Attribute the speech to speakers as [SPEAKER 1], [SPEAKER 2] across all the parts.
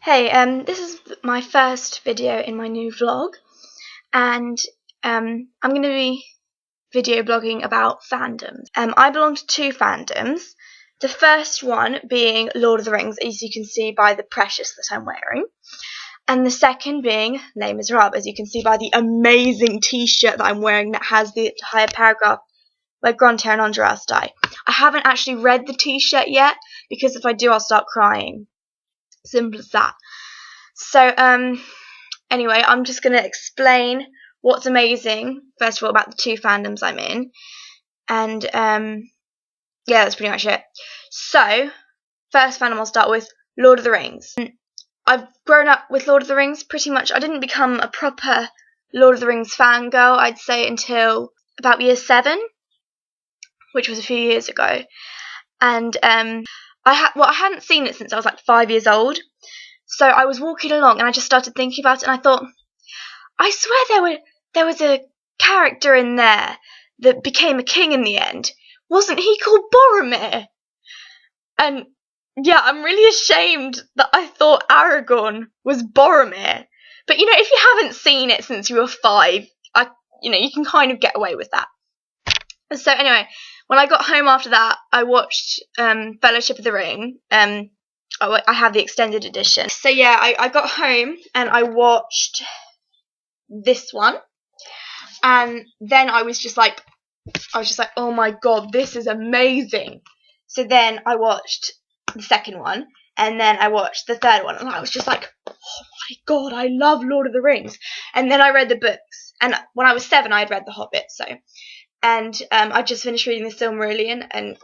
[SPEAKER 1] Hey, this is my first video in my new vlog, and I'm going to be video blogging about fandoms. I belong to two fandoms, the first one being Lord of the Rings, as you can see by the precious that I'm wearing, and the second being Les Miserables, as you can see by the amazing t-shirt that I'm wearing that has the entire paragraph where Grantaire and Andras die. I haven't actually read the t-shirt yet, because if I do I'll start crying. Simple as that. So, anyway, I'm just going to explain what's amazing, first of all, about the two fandoms I'm in. And, yeah, that's pretty much it. So, first fandom I'll start with, Lord of the Rings. I've grown up with Lord of the Rings pretty much. I didn't become a proper Lord of the Rings fangirl, I'd say, until about year 7, which was a few years ago. And, I hadn't seen it since I was like 5 years old. So I was walking along and I just started thinking about it, and I thought, I swear there was a character in there that became a king in the end. Wasn't he called Boromir? And yeah, I'm really ashamed that I thought Aragorn was Boromir. But you know, if you haven't seen it since you were 5, you can kind of get away with that. So anyway, when I got home after that, I watched Fellowship of the Ring. I have the extended edition. So yeah, I got home and I watched this one, and then I was just like, oh my god, this is amazing. So then I watched the second one, and then I watched the third one, and I was just like, oh my god, I love Lord of the Rings. And then I read the books, and when I was 7, I had read The Hobbit. And I just finished reading the Silmarillion, and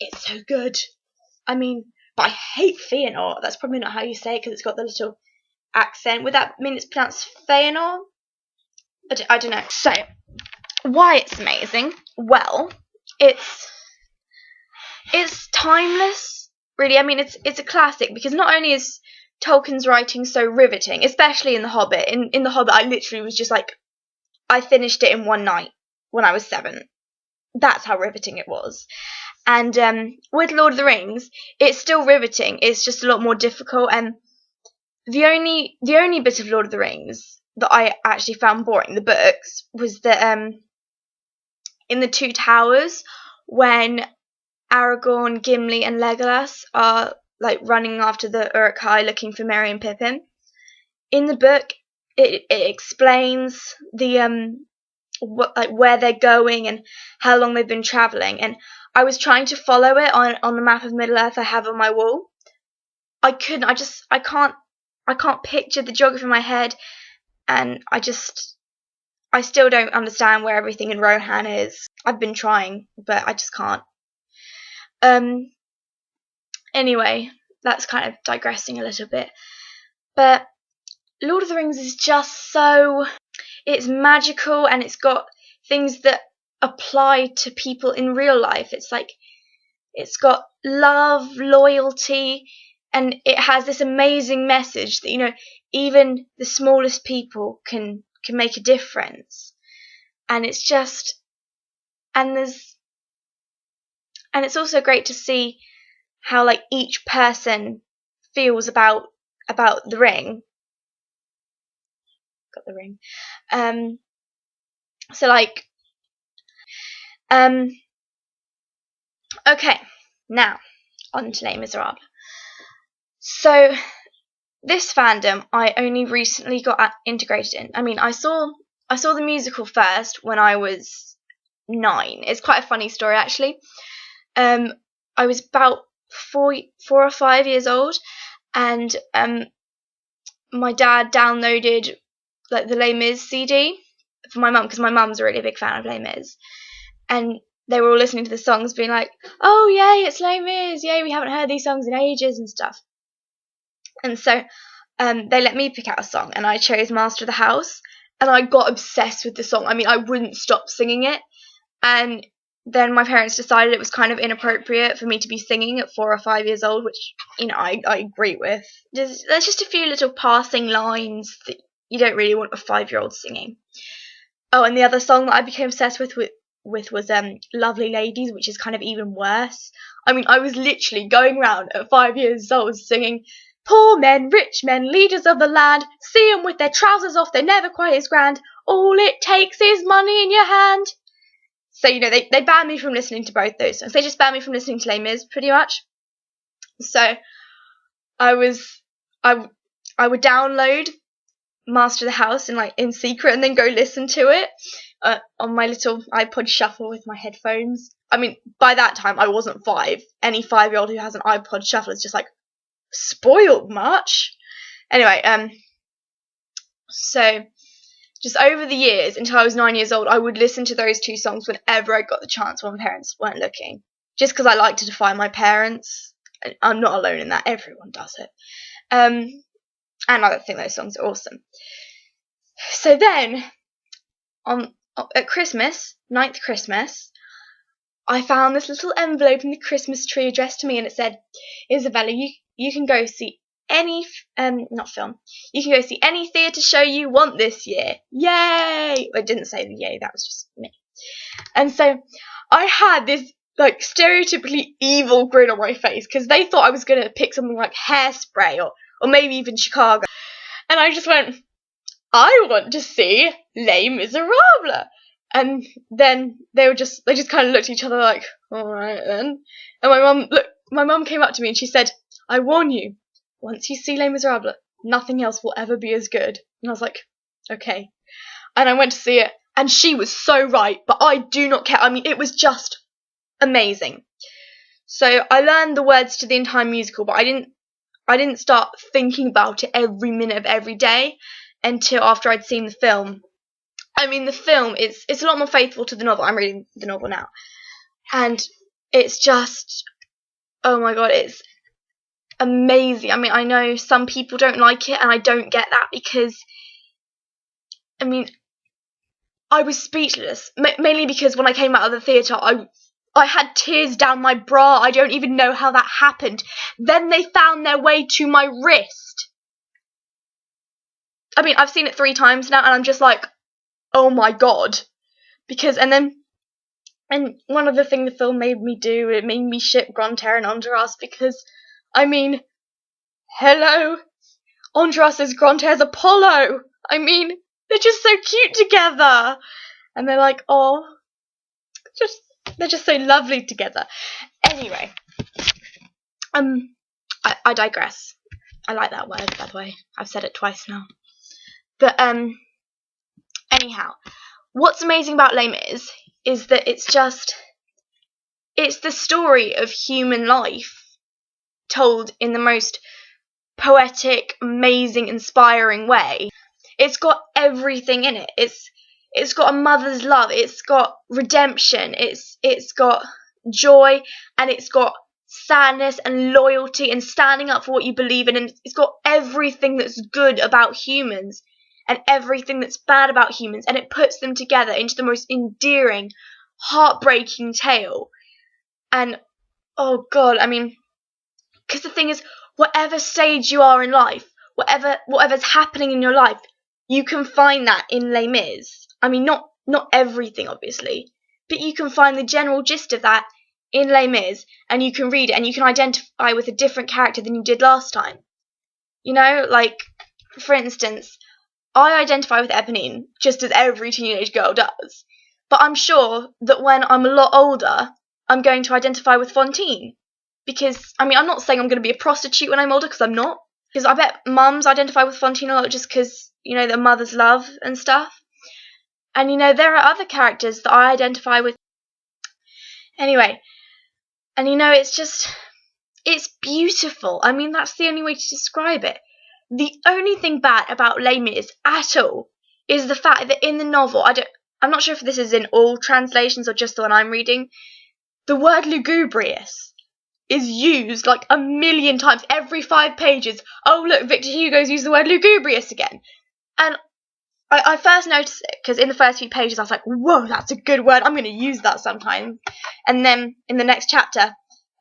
[SPEAKER 1] it's so good. I mean, but I hate Feanor. That's probably not how you say it because it's got the little accent. Would that mean it's pronounced Feanor? I don't know. So, why it's amazing? Well, it's timeless, really. I mean, it's a classic because not only is Tolkien's writing so riveting, especially in The Hobbit. In The Hobbit, I literally was just like, I finished it in one night when I was 7. That's how riveting it was. And with Lord of the Rings, it's still riveting. It's just a lot more difficult. And the only bit of Lord of the Rings that I actually found boring, the books, was that in the Two Towers, when Aragorn, Gimli, and Legolas are like running after the Uruk-hai looking for Merry and Pippin. In the book, it explains the where they're going and how long they've been traveling, and I was trying to follow it on the map of Middle Earth I have on my wall. I couldn't. I can't picture the geography in my head, and I still don't understand where everything in Rohan is. I've been trying, but I just can't. Anyway, that's kind of digressing a little bit. But Lord of the Rings is just so, it's magical, and it's got things that apply to people in real life. It's like, it's got love, loyalty, and it has this amazing message that, even the smallest people can make a difference. And it's just, and it's also great to see how like each person feels about the ring. Got the ring. So like, okay, now on to Les Miserables. So this fandom I only recently got integrated in. I mean, I saw the musical first when I was 9. It's quite a funny story actually. I was about 4 or 5 years old, and my dad downloaded like the Les Mis CD for my mum, because my mum's a really big fan of Les Mis, and they were all listening to the songs being like, oh yay, it's Les Mis, yay, we haven't heard these songs in ages and stuff. And so they let me pick out a song, and I chose Master of the House, and I got obsessed with the song. I mean, I wouldn't stop singing it, and then my parents decided it was kind of inappropriate for me to be singing at 4 or 5 years old, which, I agree with. There's just a few little passing lines that you don't really want a 5-year-old singing. Oh, and the other song that I became obsessed with was Lovely Ladies, which is kind of even worse. I mean, I was literally going around at 5 years old singing Poor men, rich men, leaders of the land, see 'em with their trousers off, they're never quite as grand. All it takes is money in your hand. So, they banned me from listening to both those songs. They just banned me from listening to Les Mis, pretty much. So, I would download Master of the House in secret and then go listen to it on my little iPod Shuffle with my headphones. I mean, by that time, I wasn't 5. Any 5-year-old who has an iPod Shuffle is just spoiled much. Anyway, so just over the years until I was 9 years old, I would listen to those 2 songs whenever I got the chance when my parents weren't looking, just because I like to defy my parents. I'm not alone in that. Everyone does it. And I think those songs are awesome. So then, at Christmas, 9th Christmas, I found this little envelope in the Christmas tree addressed to me, and it said, "Isabella, you can go see any not film. You can go see any theatre show you want this year. Yay!" I didn't say the yay, that was just me. And so I had this stereotypically evil grin on my face because they thought I was going to pick something like Hairspray or maybe even Chicago. And I just went, "I want to see Les Miserables." And then they just kind of looked at each other like, "All right then." And my mum came up to me and she said, "I warn you, once you see Les Miserables, nothing else will ever be as good." And I was like, "Okay." And I went to see it, and she was so right, but I do not care. I mean, it was just amazing. So I learned the words to the entire musical, but I didn't start thinking about it every minute of every day until after I'd seen the film. I mean, the film it's a lot more faithful to the novel. I'm reading the novel now, and it's just, oh my god, it's amazing. I mean, I know some people don't like it, and I don't get that because, I mean, I was speechless, mainly because when I came out of the theatre, I had tears down my bra. I don't even know how that happened. Then they found their way to my wrist. I mean, I've seen it 3 times now, and I'm just like, oh my god. And one of the things the film made me do, it made me ship Grantaire and Andras because, I mean, hello, Andras is Grantaire's Apollo. I mean, they're just so cute together. And they're like, oh, they're just so lovely together. Anyway, I digress. I like that word, by the way. I've said it twice now. But, anyhow, what's amazing about Les Mis is that it's the story of human life told in the most poetic, amazing, inspiring way. It's got everything in it. It's got a mother's love. It's got redemption. It's got joy, and it's got sadness and loyalty and standing up for what you believe in. And it's got everything that's good about humans and everything that's bad about humans, and it puts them together into the most endearing, heartbreaking tale. And oh god, I mean, because the thing is, whatever stage you are in life, whatever's happening in your life, you can find that in Les Mis. I mean, not everything, obviously, but you can find the general gist of that in Les Mis, and you can read it, and you can identify with a different character than you did last time. You know, like, for instance, I identify with Eponine, just as every teenage girl does. But I'm sure that when I'm a lot older, I'm going to identify with Fantine. Because, I mean, I'm not saying I'm going to be a prostitute when I'm older, because I'm not. Because I bet mums identify with Fantine a lot just because, their mother's love and stuff. And, there are other characters that I identify with. Anyway, and, it's beautiful. I mean, that's the only way to describe it. The only thing bad about Les Mis at all is the fact that in the novel, I'm not sure if this is in all translations or just the one I'm reading, the word lugubrious is used like a million times every 5 pages. Oh, look, Victor Hugo's used the word lugubrious again. And I first noticed it because in the first few pages I was like, whoa, that's a good word. I'm going to use that sometime. And then in the next chapter,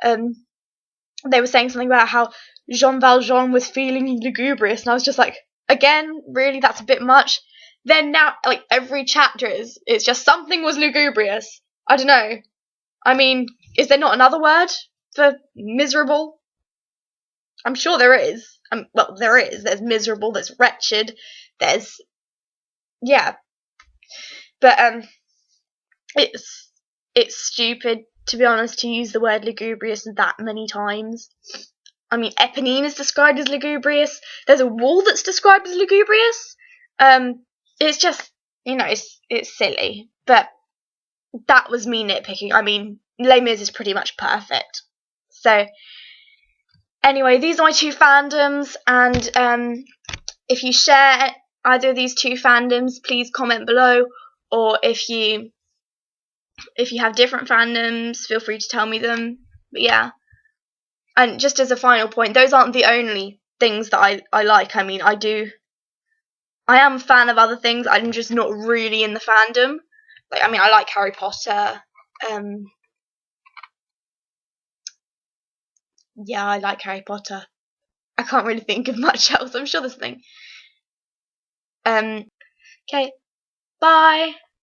[SPEAKER 1] they were saying something about how Jean Valjean was feeling lugubrious, and I was just like, again, really, that's a bit much. Then now, like, every chapter it's just something was lugubrious. I don't know. I mean, is there not another word for miserable? I'm sure there is. Well, there is. There's miserable. There's wretched. There's but it's stupid, to be honest, to use the word lugubrious that many times. I mean, Eponine is described as lugubrious. There's a wall that's described as lugubrious. It's just, it's silly. But that was me nitpicking. I mean, Les Mis is pretty much perfect. So, anyway, these are my two fandoms, and if you share either of these two fandoms, please comment below, or if you have different fandoms, feel free to tell me them. But yeah, and just as a final point, those aren't the only things that I like. I mean, I am a fan of other things. I'm just not really in the fandom. Like, I mean, I like Harry Potter. Yeah, I like Harry Potter. I can't really think of much else. I'm sure there's something. Okay, bye.